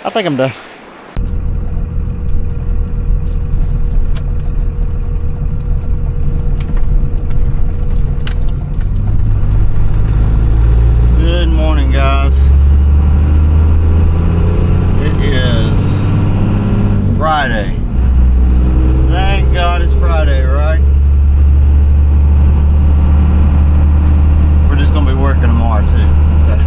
I think I'm done. Good morning, guys. It is Friday. Thank God it's Friday, right? We're just gonna be working tomorrow too. So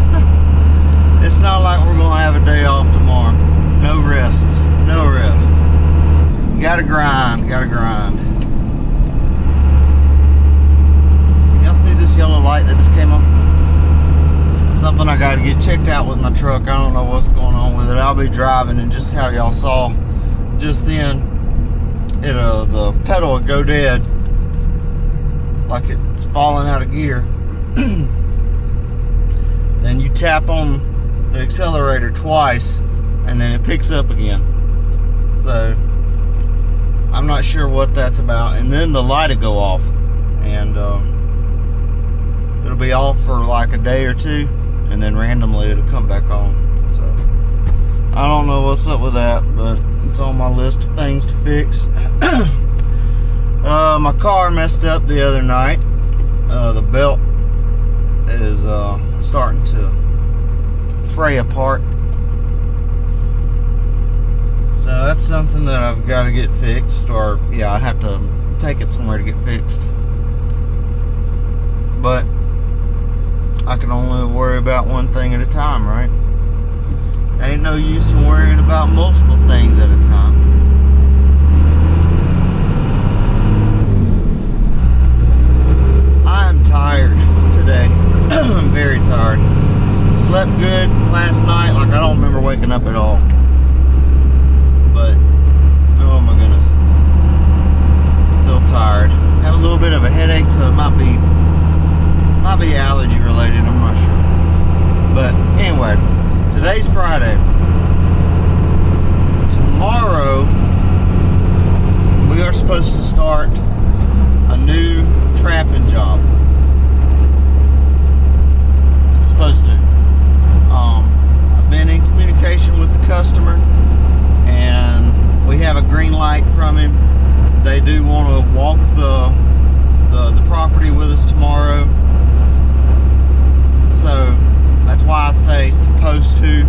it's not like we're gonna have a day off tomorrow. No rest. No rest. Gotta grind. Gotta grind. Y'all see this yellow light that just came on? Something I gotta get checked out with my truck. I don't know what's going on with it. I'll be driving, and just how y'all saw just then, the pedal would go dead, like it's falling out of gear. Then you tap on the accelerator twice, and then it picks up again. So I'm not sure what that's about. And then the light will go off, and it'll be off for like a day or two, and then randomly it'll come back on. So I don't know what's up with that, but it's on my list of things to fix. My car messed up the other night. The belt is starting to fray apart. So that's something that I've got to get fixed, or yeah, I have to take it somewhere to get fixed. But I can only worry about one thing at a time, right? Ain't no use in worrying about multiple things at a time. I'm tired today. I'm very tired. Slept good last night, like I don't remember waking up at all. But oh my goodness, I feel tired. Have a little bit of a headache, so it might be allergy related, I'm not sure. But anyway, today's Friday. Tomorrow we are supposed to start a new trapping job. Supposed to. I've been in communication with the customer, and we have a green light from him. They do want to walk the property with us tomorrow. So that's why I say supposed to.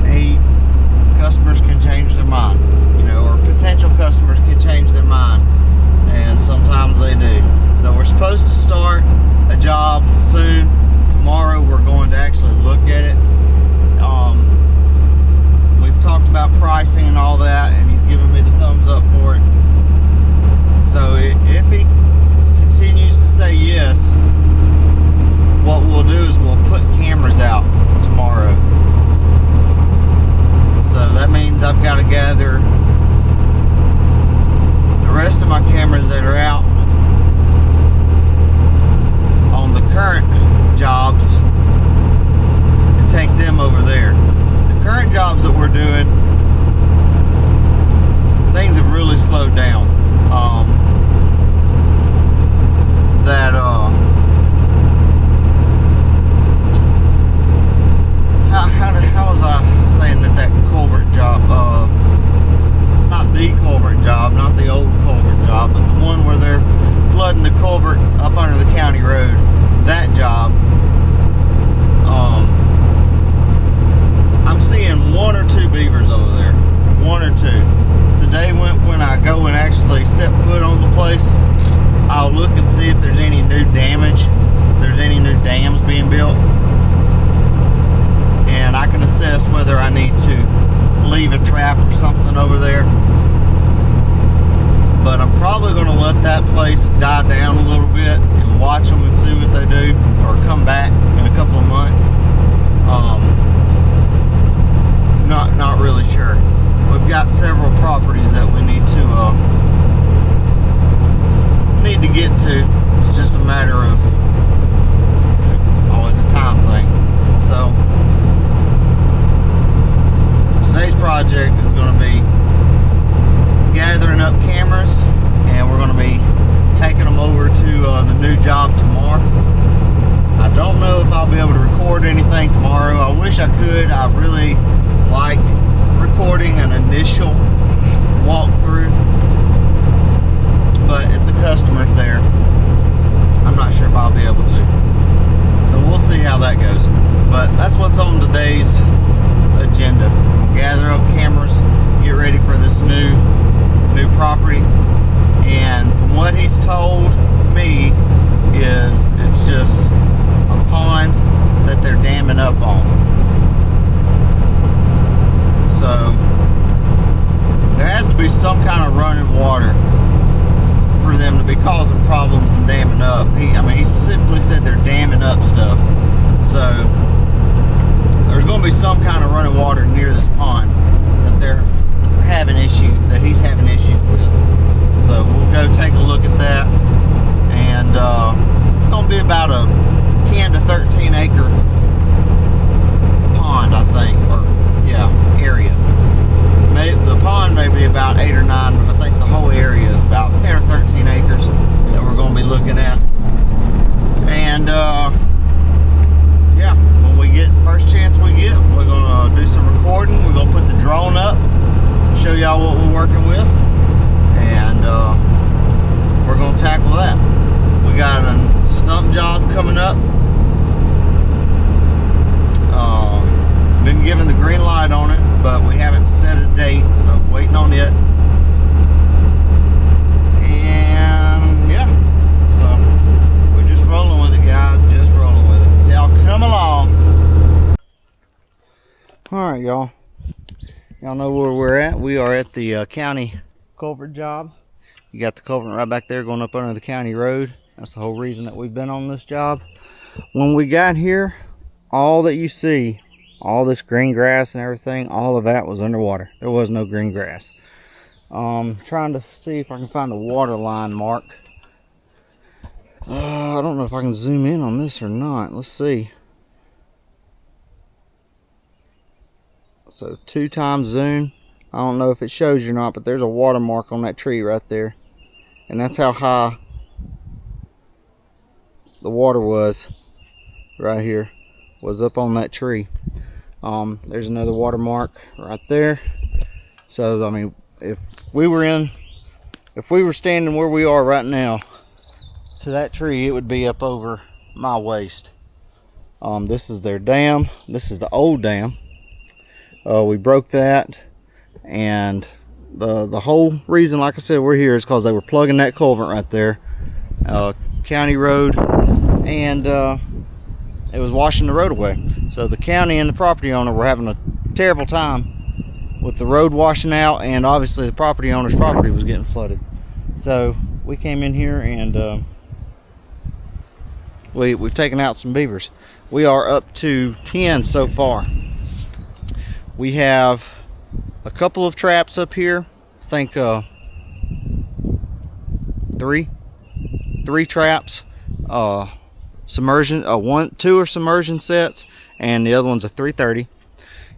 Hey, customers can change their mind, or potential customers can change their mind, and sometimes they do. So we're supposed to start a job soon. Tomorrow we're going to actually look at it. We've talked about pricing and all that, and he's given me the thumbs up for it. So if he continues to say yes, what we'll do is we'll put cameras out tomorrow. So that means I've got to gather the rest of my cameras that are out on the current jobs and take them over there. The current jobs that we're doing, things have really slowed down. How was I saying that culvert job? It's not the culvert job, not the old culvert job, but the one where they're flooding the culvert up under the county road. That job. I'm seeing one or two beavers over there. One or two. Today, when I go and actually step foot on the place, I'll look and see if there's any new damage, if there's any new dams being built, and I can assess whether I need to leave a trap or something over there. But I'm probably going to let that place die down a little bit and watch them and see what they do, or come back in a couple of months. Not really sure. We've got several properties that we need to get to. It's just a matter of always a time thing. So today's project is going to be gathering up cameras, and we're going to be taking them over to the new job tomorrow. wish I could. I really like recording an initial walkthrough, but if the customer's there, I'm not sure if I'll be able to. So we'll see how that goes. But that's what's on today's agenda. Gather up cameras, get ready for this new property. And from what he's told me is it's just a pond that they're damming up on. So there has to be some kind of running water for them to be causing problems and damming up. He specifically said they're damming up stuff. So there's going to be some kind of running water near this pond that he's having issues with. So we'll go take a look at that, and it's going to be about a 10 to 13 acre pond, I think, or yeah, area. The pond may be about 8 or 9, but I think the whole area is about 10 or 13 acres that we're going to be looking at. And yeah, when we get first chance we get, we're going to do some recording. We're going to put the drone up, show y'all what we're working with, and we're going to tackle that. We got a stump job coming up. Been given the green light on it, but we haven't set a date, so waiting on it. And yeah, so we're just rolling with it, guys, just rolling with it. So y'all come along. Alright, y'all know where we're at. We are at the county culvert job. You got the culvert right back there going up under the county road. That's the whole reason that we've been on this job. When we got here, all that you see, all this green grass and everything, all of that was underwater. There was no green grass. Trying to see if I can find a water line mark. I don't know if I can zoom in on this or not. Let's see. So 2x zoom. I don't know if it shows you or not, but there's a water mark on that tree right there. And that's how high the water was right here, was up on that tree. There's another watermark right there. So I mean, if we were standing where we are right now to that tree, it would be up over my waist. This is their dam. This is the old dam. We broke that, and the whole reason, like I said, we're here is because they were plugging that culvert right there, county road, and it was washing the road away. So the county and the property owner were having a terrible time with the road washing out, and obviously the property owner's property was getting flooded. So we came in here and we've taken out some beavers. We are up to 10 so far. We have a couple of traps up here. I think three traps. Two are submersion sets, and the other one's a 330.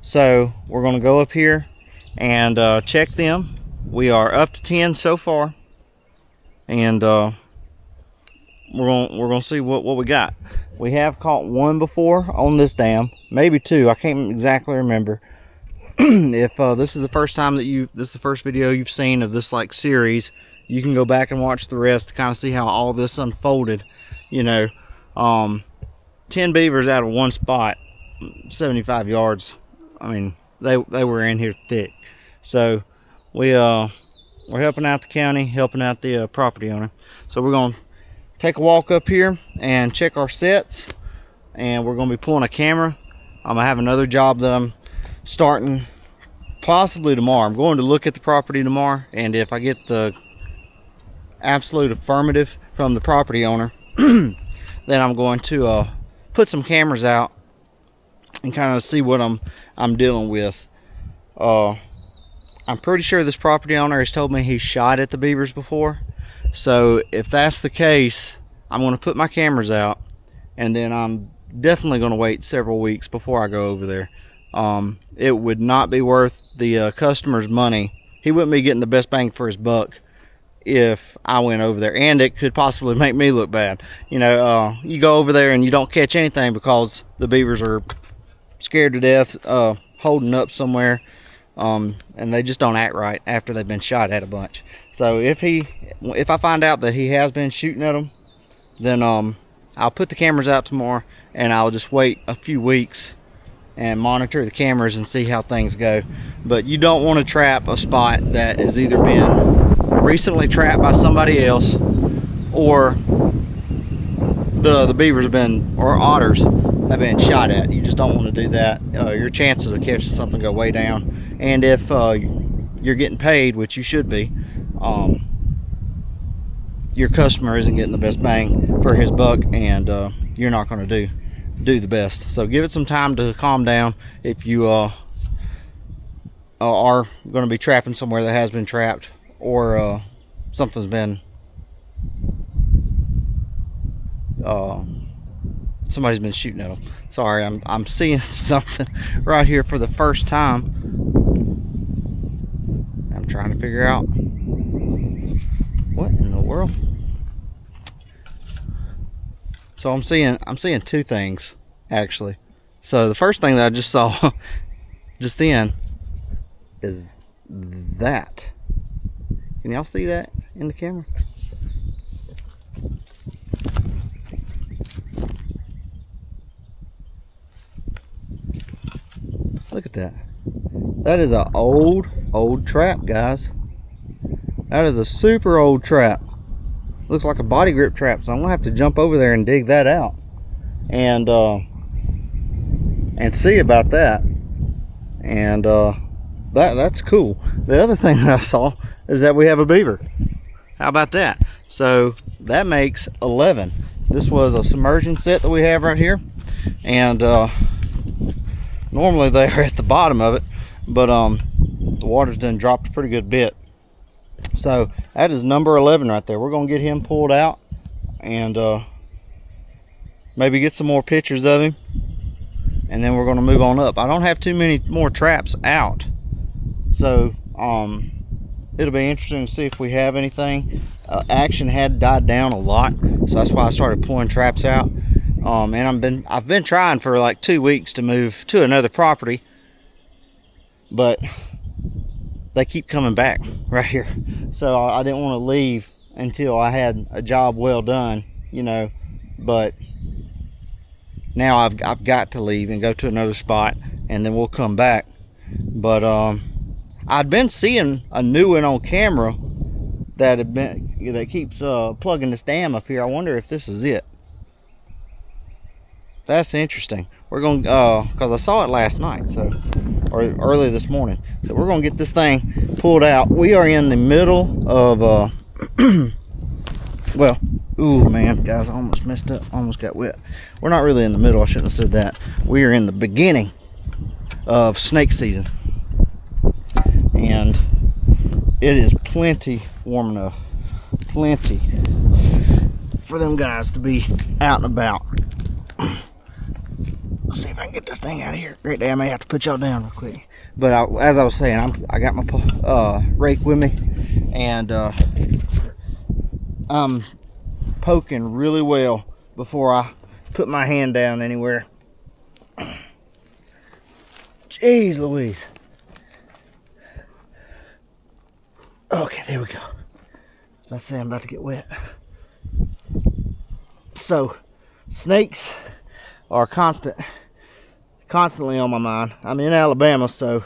So we're going to go up here and check them. We are up to 10 so far, and we're going to see what we got. We have caught one before on this dam, maybe two. I can't exactly remember. If this is the first time that this is the first video you've seen of this like series, you can go back and watch the rest to kind of see how all this unfolded. You know, 10 beavers out of one spot, 75 yards. I mean, they were in here thick. So we're helping out the county, helping out the property owner. So we're going to take a walk up here and check our sets, and we're going to be pulling a camera. I'm going to have another job that I'm starting possibly tomorrow. I'm going to look at the property tomorrow, and if I get the absolute affirmative from the property owner, then I'm going to put some cameras out and kind of see what I'm dealing with. I'm pretty sure this property owner has told me he's shot at the beavers before. So if that's the case, I'm going to put my cameras out, and then I'm definitely going to wait several weeks before I go over there. It would not be worth the customer's money. He wouldn't be getting the best bang for his buck if I went over there, and it could possibly make me look bad. You know, you go over there and you don't catch anything because the beavers are scared to death, holding up somewhere, and they just don't act right after they've been shot at a bunch. So if I find out that he has been shooting at them, then I'll put the cameras out tomorrow, and I'll just wait a few weeks and monitor the cameras and see how things go. But you don't want to trap a spot that has either been recently trapped by somebody else, or the beavers have been, or otters have been shot at. You just don't want to do that. Your chances of catching something go way down. And if you're getting paid, which you should be, your customer isn't getting the best bang for his buck, and you're not going to do the best. So give it some time to calm down. If you are going to be trapping somewhere that has been trapped, or something's been somebody's been shooting at them. Sorry, I'm seeing something right here for the first time. I'm trying to figure out what in the world. So I'm seeing two things actually. So the first thing that I just saw just then is that. Can y'all see that in the camera? Look at that. That is an old trap, guys. That is a super old trap. Looks like a body grip trap, so I'm gonna have to jump over there and dig that out and see about that. And that's cool. The other thing that I saw is that we have a beaver. How about that? So that makes 11. This was a submersion set that we have right here, and normally they are at the bottom of it, but the water's done dropped a pretty good bit. So that is number 11 right there. We're gonna get him pulled out and maybe get some more pictures of him, and then we're gonna move on up. I don't have too many more traps out, so it'll be interesting to see if we have anything. Action had died down a lot, so that's why I started pulling traps out. And I've been trying for like 2 weeks to move to another property, but they keep coming back right here. So I didn't want to leave until I had a job well done, you know. But now I've got to leave and go to another spot, and then we'll come back. But I'd been seeing a new one on camera that keeps plugging this dam up here. I wonder if this is it. That's interesting. We're going because I saw it last night, so, or early this morning. So we're gonna get this thing pulled out. We are in the middle of well, ooh man, guys, I almost messed up. Almost got wet. We're not really in the middle. I shouldn't have said that. We are in the beginning of snake season, and it is plenty warm enough, plenty for them guys to be out and about. Let's see if I can get this thing out of here. Great day, I may have to put y'all down real quick. But as I was saying, I got my rake with me, and I'm poking really well before I put my hand down anywhere. Jeez Louise. Okay, there we go. Let's say I'm about to get wet. So, snakes are constantly on my mind. I'm in Alabama, so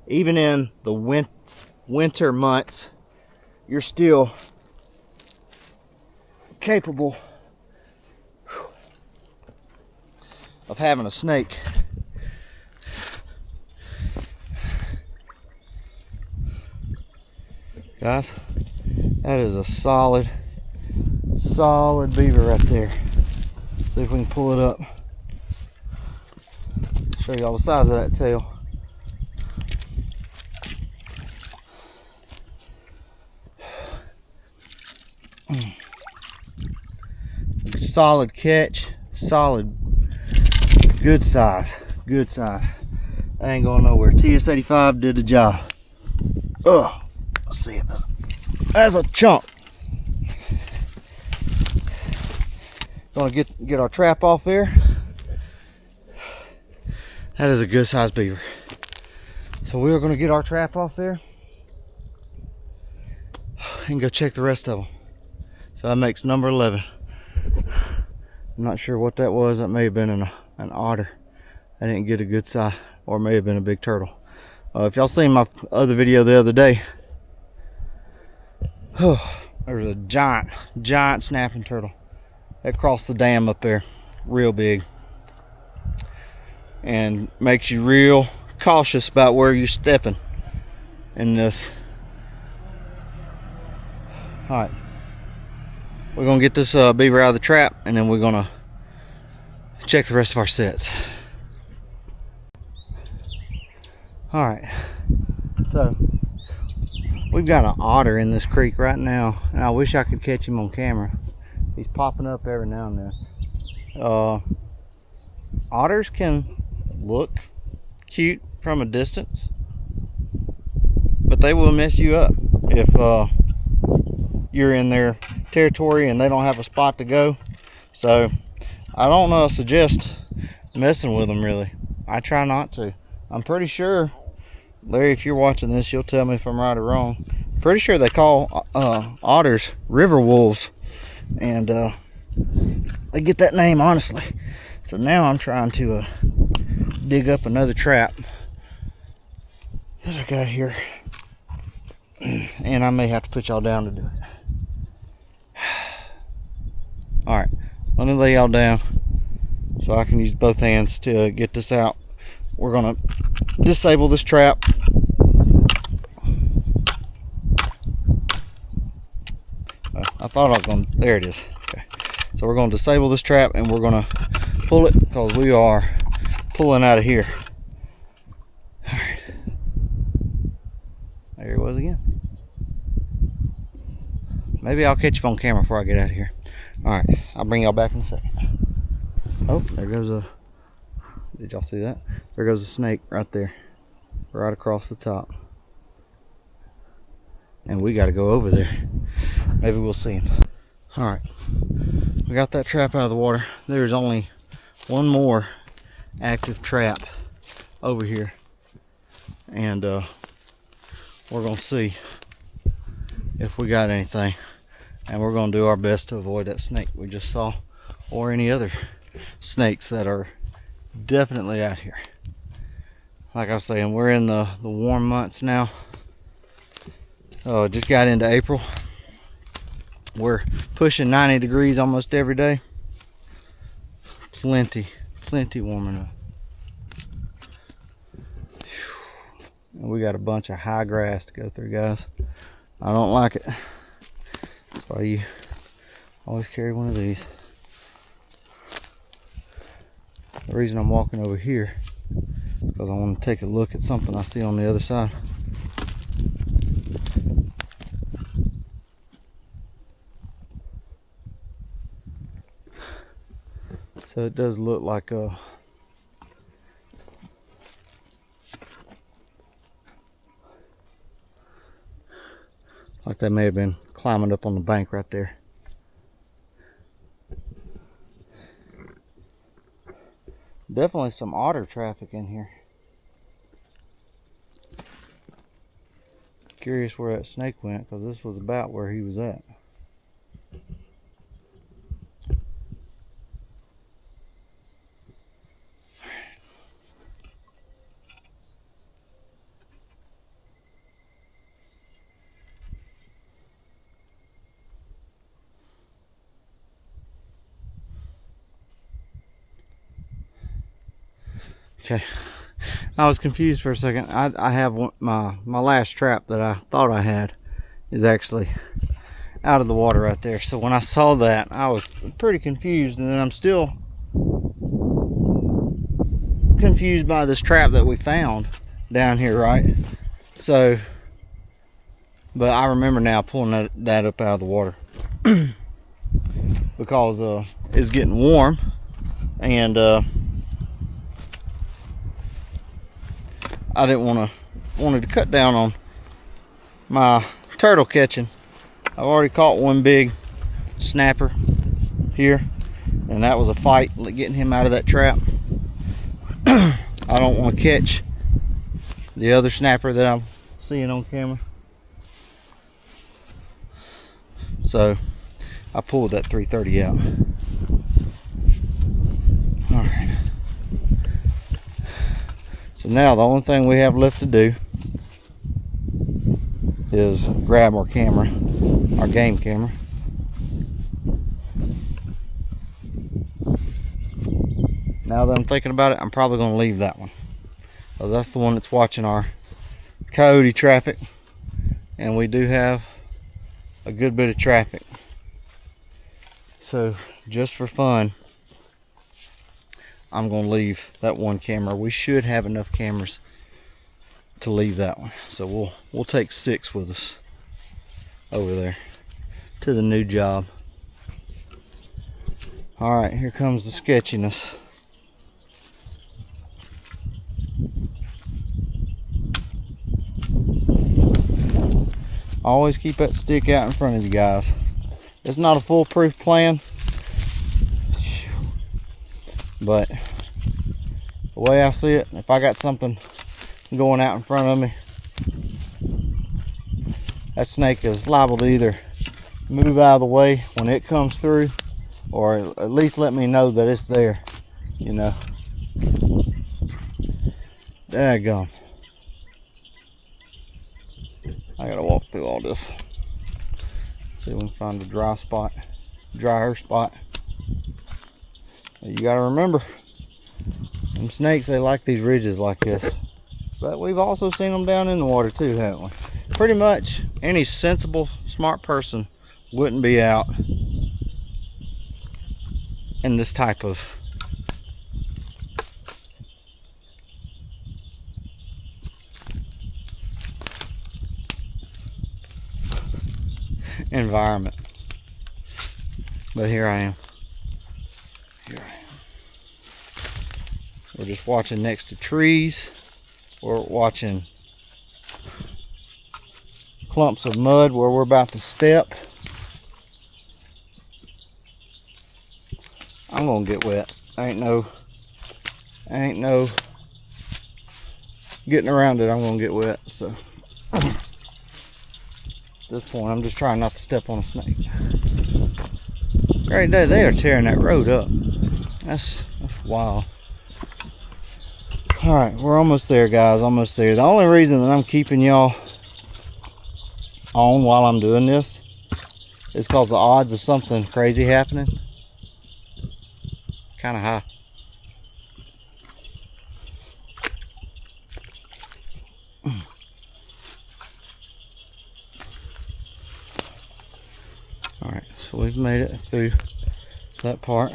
even in the winter months, you're still capable of having a snake. Guys, that is a solid beaver right there. See if we can pull it up. Show you all the size of that tail. Solid catch, solid, good size, good size. That ain't going nowhere. TS-85 did the job. Oh, let's see if that's a chunk. Gonna get our trap off there, That is a good sized beaver. So we are going to get our trap off there and go check the rest of them. So that makes number 11. I'm not sure what that was. That may have been an otter. I didn't get a good size, or it may have been a big turtle. If y'all seen my other video the other day, there was a giant snapping turtle that crossed the dam up there, real big, and makes you real cautious about where you're stepping in this. All right, we're gonna get this beaver out of the trap, and then we're gonna check the rest of our sets. All right, so we've got an otter in this creek right now, and I wish I could catch him on camera. He's popping up every now and then. Otters can look cute from a distance, but they will mess you up if you're in their territory and they don't have a spot to go. So I don't suggest messing with them, really. I try not to. I'm pretty sure, Larry, if you're watching this, you'll tell me if I'm right or wrong. Pretty sure they call otters river wolves, and they get that name, honestly. So now I'm trying to dig up another trap that I got here, and I may have to put y'all down to do it. All right, let me lay y'all down so I can use both hands to get this out. We're gonna disable this trap. I thought I was gonna, there it is. Okay, so we're gonna disable this trap and we're gonna pull it, because we are pulling out of here. All right, there it was again. Maybe I'll catch him on camera before I get out of here. All right, I'll bring y'all back in a second. Oh, there goes a, did y'all see that? There goes a snake right there, right across the top. And we got to go over there. Maybe we'll see him. All right, we got that trap out of the water. There's only one more active trap over here, and we're gonna see if we got anything, and we're gonna do our best to avoid that snake we just saw, or any other snakes that are definitely out here. Like I was saying, we're in the warm months now. Just got into April. We're pushing 90 degrees almost every day. Plenty warm enough. And we got a bunch of high grass to go through, guys. I don't like it. That's why you always carry one of these. The reason I'm walking over here is because I want to take a look at something I see on the other side. So it does look like they may have been climbing up on the bank right there. Definitely some otter traffic in here. Curious where that snake went, because this was about where he was at. Okay, I was confused for a second. I have my last trap that I thought I had is actually out of the water right there. So when I saw that, I was pretty confused, and then I'm still confused by this trap that we found down here, right? So, but I remember now pulling that up out of the water because it's getting warm, and I didn't wanted to cut down on my turtle catching. I've already caught one big snapper here, and that was a fight getting him out of that trap. I I don't want to catch the other snapper that I'm seeing on camera. So I pulled that 330 out. All right. So now the only thing we have left to do is grab our camera, our game camera. Now that I'm thinking about it, I'm probably going to leave that one. So that's the one that's watching our coyote traffic. And we do have a good bit of traffic. So just for fun, I'm going to leave that one camera. We should have enough cameras to leave that one. So we'll take 6 with us over there to the new job. All right, here comes the sketchiness. Always keep that stick out in front of you guys. It's not a foolproof plan, but the way I see it, if I got something going out in front of me, that snake is liable to either move out of the way when it comes through, or at least let me know that it's there, you know. Daggone. I gotta walk through all this. See if we can find a dry spot, drier spot. You gotta remember, them snakes, they like these ridges like this. But we've also seen them down in the water too, haven't we? Pretty much any sensible, smart person wouldn't be out in this type of environment. But here I am. We're just watching next to trees. We're watching clumps of mud where we're about to step. I'm gonna get wet. Ain't no getting around it. I'm gonna get wet. So at this point, I'm just trying not to step on a snake. Great day. They are tearing that road up. That's wild. All right, we're almost there, guys. Almost there. The only reason that I'm keeping y'all on while I'm doing this is because the odds of something crazy happening kind of high. All right, so we've made it through that part.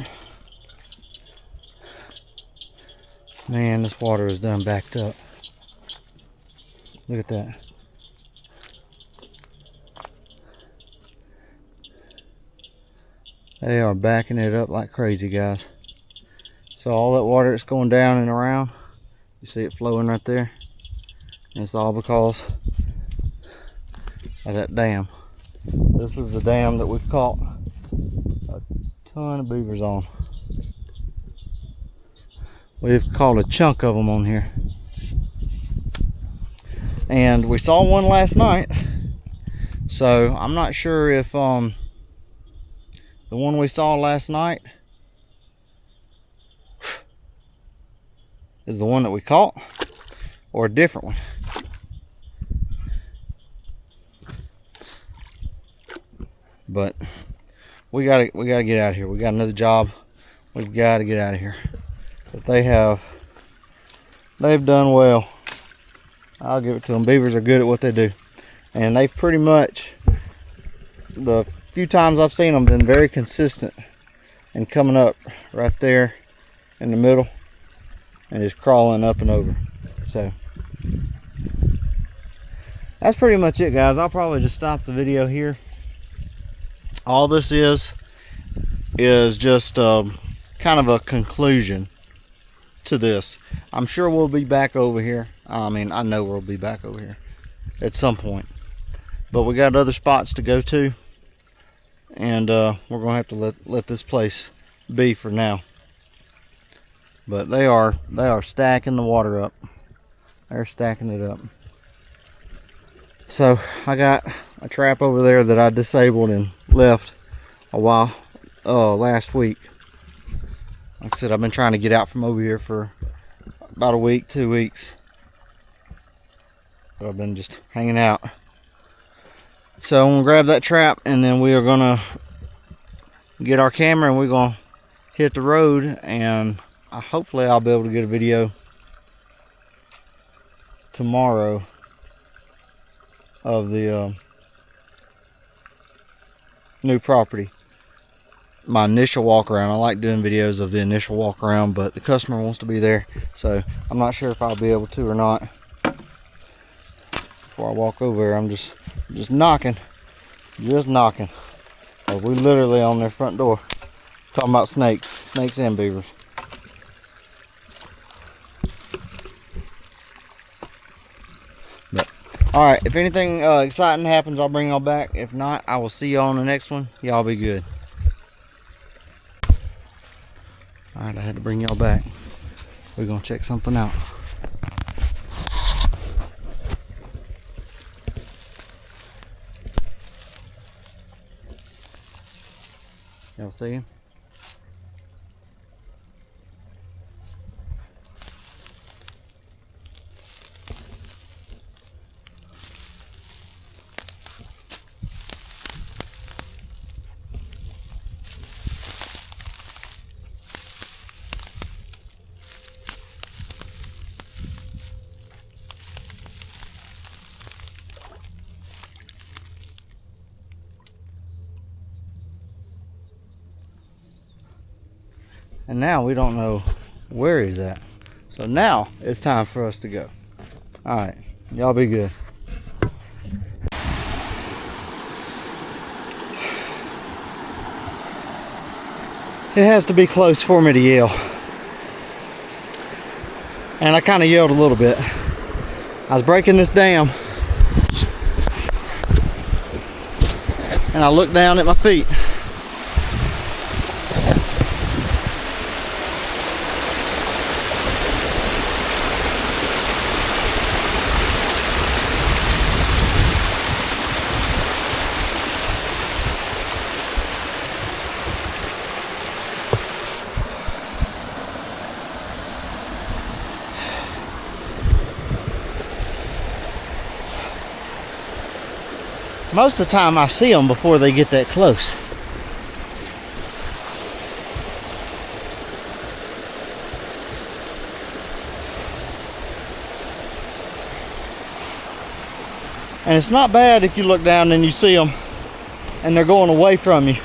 Man, this water is done backed up. Look at that. They are backing it up like crazy, guys. So all that water that's going down and around, you see it flowing right there? And it's all because of that dam. This is the dam that we've caught a ton of beavers on. We've caught a chunk of them on here. And we saw one last night. So I'm not sure if the one we saw last night is the one that we caught or a different one. But we gotta get out of here. We got another job. We've got to get out of here. But they've done well. I'll give it to them. Beavers are good at what they do, and they've pretty much, the few times I've seen them, been very consistent and coming up right there in the middle and just crawling up and over. So that's pretty much it, guys. I'll probably just stop the video here. All this is just kind of a conclusion to this. I'm sure we'll be back over here. I mean, I know we'll be back over here at some point, but we got other spots to go to, and we're gonna have to let this place be for now. But they are stacking the water up. They're stacking it up. So I got a trap over there that I disabled and left a while last week. Like I said, I've been trying to get out from over here for about a week, 2 weeks. But I've been just hanging out. So I'm gonna grab that trap, and then we are gonna get our camera and we're gonna hit the road, and hopefully I'll be able to get a video tomorrow of the new property. My initial walk around. I like doing videos of the initial walk around, but the customer wants to be there, so I'm not sure if I'll be able to or not. Before I walk over there, I'm just knocking. We literally on their front door talking about snakes and beavers. Alright, if anything exciting happens, I'll bring y'all back. If not, I will see y'all on the next one. Y'all be good. Alright, I had to bring y'all back. We're going to check something out. Y'all see him? And now we don't know where he's at. So now it's time for us to go. Alright, y'all be good. It has to be close for me to yell. And I kind of yelled a little bit. I was breaking this dam, and I looked down at my feet. Most of the time I see them before they get that close. And it's not bad if you look down and you see them and they're going away from you.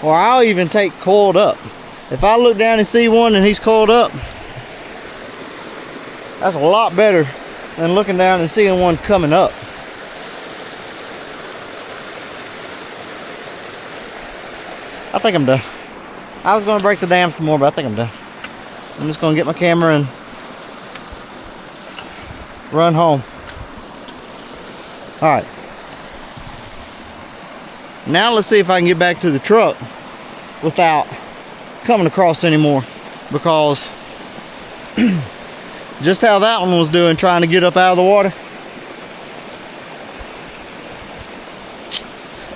Or I'll even take coiled up. If I look down and see one and he's coiled up, that's a lot better than looking down and seeing one coming up. I think I'm done. I was going to break the dam some more, but I think I'm done. I'm just going to get my camera and run home. Alright. Now let's see if I can get back to the truck without coming across anymore. Because just how that one was doing, trying to get up out of the water,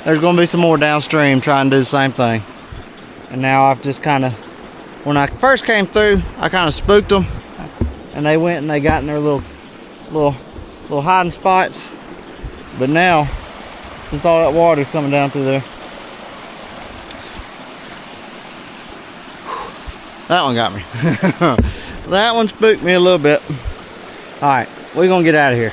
there's going to be some more downstream trying to do the same thing. And now I've just kind of, when I first came through, I kind of spooked them, and they went and they got in their little hiding spots. But now, since all that water is coming down through there, that one got me. That one spooked me a little bit. All right, we're gonna get out of here.